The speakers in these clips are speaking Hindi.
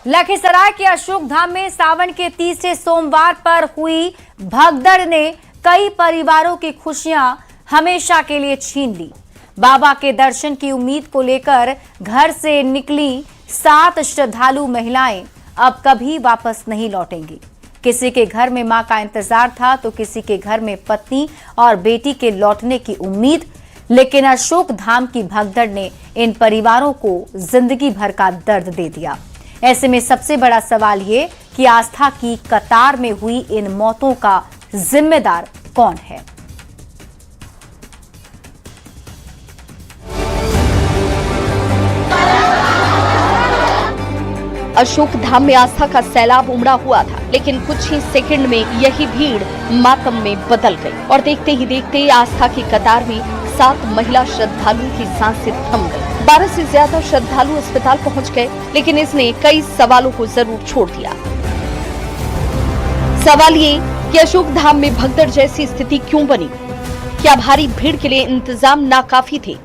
लखीसराय के अशोक धाम में सावन के तीसरे सोमवार पर हुई भगदड़ ने कई परिवारों की खुशियां हमेशा के लिए छीन ली। बाबा के दर्शन की उम्मीद को लेकर घर से निकली 7 श्रद्धालु महिलाएं अब कभी वापस नहीं लौटेंगी। किसी के घर में मां का इंतजार था तो किसी के घर में पत्नी और बेटी के लौटने की उम्मीद, लेकिन अशोक धाम की भगदड़ ने इन परिवारों को जिंदगी भर का दर्द दे दिया। ऐसे में सबसे बड़ा सवाल ये कि आस्था की कतार में हुई इन मौतों का जिम्मेदार कौन है। अशोक धाम में आस्था का सैलाब उमड़ा हुआ था, लेकिन कुछ ही सेकंड में यही भीड़ मातम में बदल गई और देखते ही देखते आस्था की कतार में 7 महिला श्रद्धालुओं की सांसें थम गई। 12 से ज्यादा श्रद्धालु अस्पताल पहुंच गए, लेकिन इसने कई सवालों को जरूर छोड़ दिया। सवाल ये कि अशोक धाम में भगदड़ जैसी स्थिति क्यों बनी? क्या भारी भीड़ के लिए इंतजाम नाकाफी थे?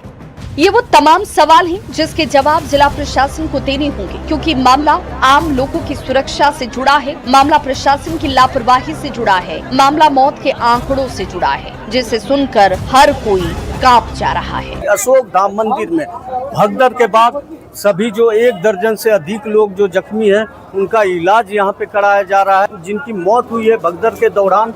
ये वो तमाम सवाल हैं जिसके जवाब जिला प्रशासन को देने होंगे, क्योंकि मामला आम लोगों की सुरक्षा से जुड़ा है, मामला प्रशासन की लापरवाही से जुड़ा है, मामला मौत के आंकड़ों से जुड़ा है, जिसे सुनकर हर कोई कांप जा रहा है। अशोक धाम मंदिर में भगदड़ के बाद सभी जो 1 दर्जन से अधिक लोग जो जख्मी हैं उनका इलाज यहाँ पे कराया जा रहा है। जिनकी मौत हुई है भगदड़ के दौरान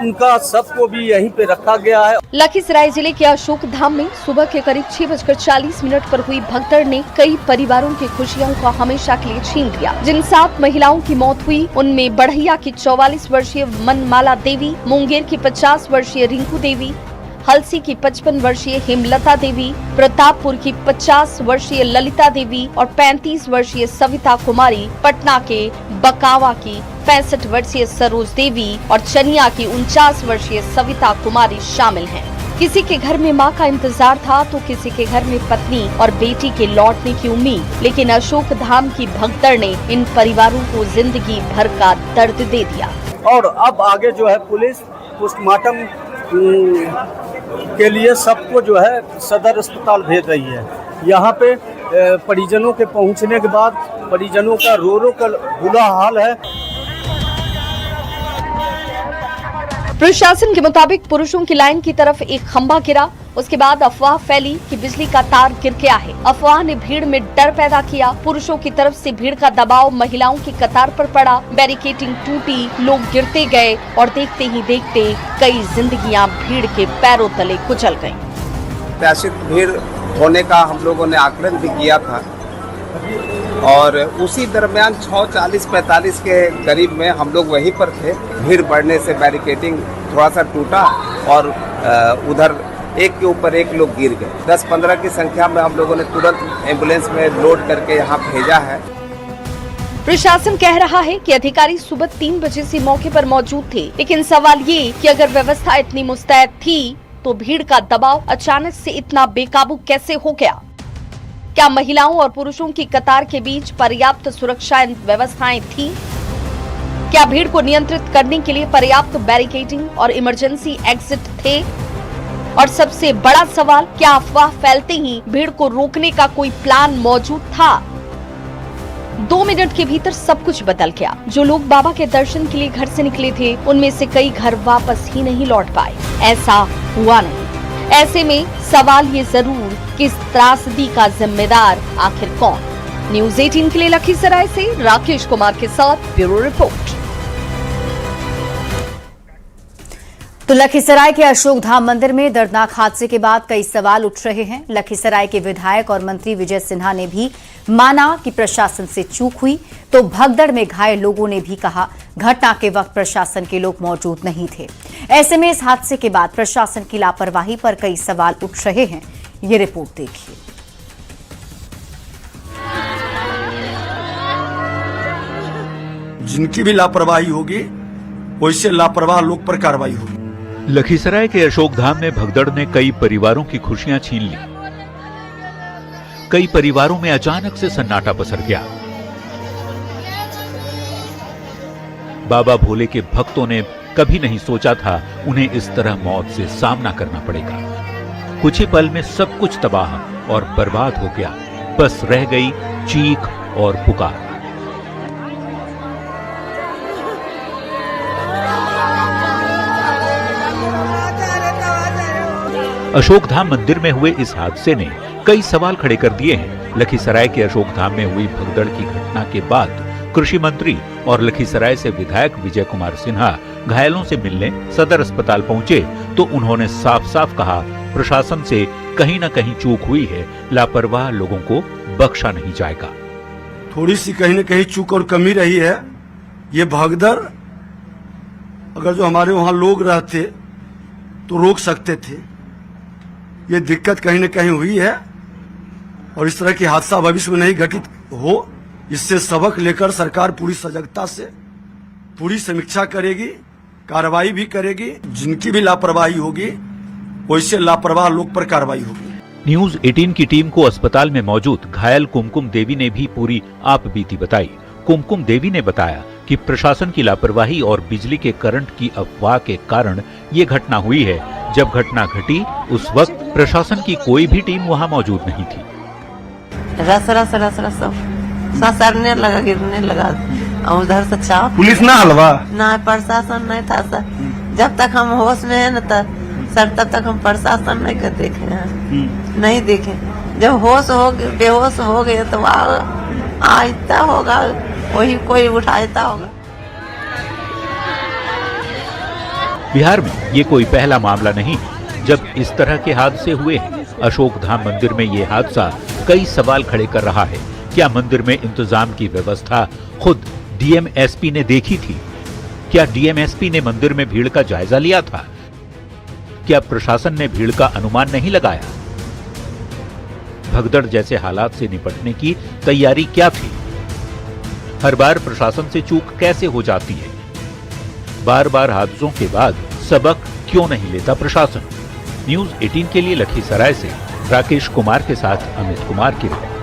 उनका सबको भी यहीं पे रखा गया है। लखीसराय जिले के अशोक धाम में सुबह के करीब 6:40 पर हुई भगदड़ ने कई परिवारों की खुशियों को हमेशा के लिए छीन लिया। जिन 7 महिलाओं की मौत हुई उनमें बढ़ैया की 44 वर्षीय मनमाला देवी, मुंगेर की 50 वर्षीय रिंकू देवी, हलसी की 55 वर्षीय हेमलता देवी, प्रतापपुर की 50 वर्षीय ललिता देवी और 35 वर्षीय सविता कुमारी, पटना के बकावा की 65 वर्षीय सरोज देवी और चनिया की 49 वर्षीय सविता कुमारी शामिल हैं। किसी के घर में मां का इंतजार था तो किसी के घर में पत्नी और बेटी के लौटने की उम्मीद, लेकिन अशोक धाम की भगदड़ ने इन परिवारों को जिंदगी भर का दर्द दे दिया। और अब आगे जो है पुलिस पोस्टमार्टम के लिए सबको जो है सदर अस्पताल भेज रही है। यहाँ पे परिजनों के पहुँचने के बाद परिजनों का रो कर बुरा हाल है। प्रशासन के मुताबिक पुरुषों की लाइन की तरफ एक खंभा गिरा, उसके बाद अफवाह फैली कि बिजली का तार गिर गया है। अफवाह ने भीड़ में डर पैदा किया। पुरुषों की तरफ से भीड़ का दबाव महिलाओं की कतार पर पड़ा, बैरिकेडिंग टूटी, लोग गिरते गए और देखते ही देखते कई जिंदगियां भीड़ के पैरों तले कुचल गईं। प्रत्याशित भीड़ होने का हम लोगों ने आकलन भी किया था और उसी दरमियान 6:40-45 के करीब में हम लोग वहीं पर थे। भीड़ बढ़ने से बैरिकेडिंग थोड़ा सा टूटा और उधर एक के ऊपर एक लोग गिर गए। 10-15 की संख्या में हम लोगों ने तुरंत एम्बुलेंस में लोड करके यहाँ भेजा है। प्रशासन कह रहा है कि अधिकारी सुबह 3 बजे से मौके पर मौजूद थे, लेकिन सवाल ये कि अगर व्यवस्था इतनी मुस्तैद थी तो भीड़ का दबाव अचानक से इतना बेकाबू कैसे हो गया? क्या महिलाओं और पुरुषों की कतार के बीच पर्याप्त सुरक्षा व्यवस्थाएं थी? क्या भीड़ को नियंत्रित करने के लिए पर्याप्त बैरिकेडिंग और इमरजेंसी एग्जिट थे? और सबसे बड़ा सवाल, क्या अफवाह फैलते ही भीड़ को रोकने का कोई प्लान मौजूद था? 2 मिनट के भीतर सब कुछ बदल गया। जो लोग बाबा के दर्शन के लिए घर से निकले थे उनमें से कई घर वापस ही नहीं लौट पाए। ऐसा हुआ नहीं। ऐसे में सवाल ये जरूर कि इस त्रासदी का जिम्मेदार आखिर कौन? न्यूज़ 18 के लिए लखीसराय से राकेश कुमार के साथ ब्यूरो रिपोर्ट। तो लखीसराय के अशोक धाम मंदिर में दर्दनाक हादसे के बाद कई सवाल उठ रहे हैं। लखीसराय के विधायक और मंत्री विजय सिन्हा ने भी माना कि प्रशासन से चूक हुई, तो भगदड़ में घायल लोगों ने भी कहा घटना के वक्त प्रशासन के लोग मौजूद नहीं थे। ऐसे में इस हादसे के बाद प्रशासन की लापरवाही पर कई सवाल उठ रहे हैं। ये रिपोर्ट देखिए। जिनकी भी लापरवाही होगी वैसे लापरवाह लोग पर कार्रवाई होगी। लखीसराय के अशोक धाम में भगदड़ ने कई परिवारों की खुशियां छीन ली। कई परिवारों में अचानक से सन्नाटा पसर गया। बाबा भोले के भक्तों ने कभी नहीं सोचा था उन्हें इस तरह मौत से सामना करना पड़ेगा। कुछ ही पल में सब कुछ तबाह और बर्बाद हो गया। बस रह गई चीख और पुकार। अशोकधाम मंदिर में हुए इस हादसे ने कई सवाल खड़े कर दिए हैं। लखीसराय के अशोकधाम में हुई भगदड़ की घटना के बाद कृषि मंत्री और लखीसराय से विधायक विजय कुमार सिन्हा घायलों से मिलने सदर अस्पताल पहुंचे तो उन्होंने साफ साफ कहा, प्रशासन से कहीं न कहीं चूक हुई है, लापरवाह लोगों को बख्शा नहीं जाएगा। थोड़ी सी कहीं न कहीं चूक और कमी रही है। ये भगदड़ अगर जो हमारे वहां लोग रहते तो रोक सकते थे। ये दिक्कत कहीं न कहीं हुई है और इस तरह की हादसा भविष्य में नहीं घटित हो, इससे सबक लेकर सरकार पूरी सजगता से पूरी समीक्षा करेगी, कार्रवाई भी करेगी। जिनकी भी लापरवाही होगी वैसे लापरवाह लोग पर कार्रवाई होगी। न्यूज 18 की टीम को अस्पताल में मौजूद घायल कुमकुम देवी ने भी पूरी आपबीती बताई। कुमकुम देवी ने बताया कि प्रशासन की लापरवाही और बिजली के करंट की अफवाह के कारण ये घटना हुई है। जब घटना घटी उस वक्त प्रशासन की कोई भी टीम वहां मौजूद नहीं थी। रस रस रस रस ससरने लगा, गिरने लगा और उधर से चाप पुलिस ना हलवा ना, प्रशासन नहीं था सर। जब तक हम होश में है न सर तब तक हम प्रशासन नहीं कर देखे हैं, नहीं देखे। जब होश हो गए, बेहोश हो गए तो आहिस्ता होगा, वही कोई उठाता होगा। बिहार में ये कोई पहला मामला नहीं जब इस तरह के हादसे हुए हैं। अशोकधाम मंदिर में ये हादसा कई सवाल खड़े कर रहा है। क्या मंदिर में इंतजाम की व्यवस्था खुद डीएम एसपी ने देखी थी? क्या डीएम एसपी ने मंदिर में भीड़ का जायजा लिया था? क्या प्रशासन ने भीड़ का अनुमान नहीं लगाया? भगदड़ जैसे हालात से निपटने की तैयारी क्या थी? हर बार प्रशासन से चूक कैसे हो जाती है? बार बार हादसों के बाद सबक क्यों नहीं लेता प्रशासन? न्यूज 18 के लिए लखीसराय से राकेश कुमार के साथ अमित कुमार की रिपोर्ट।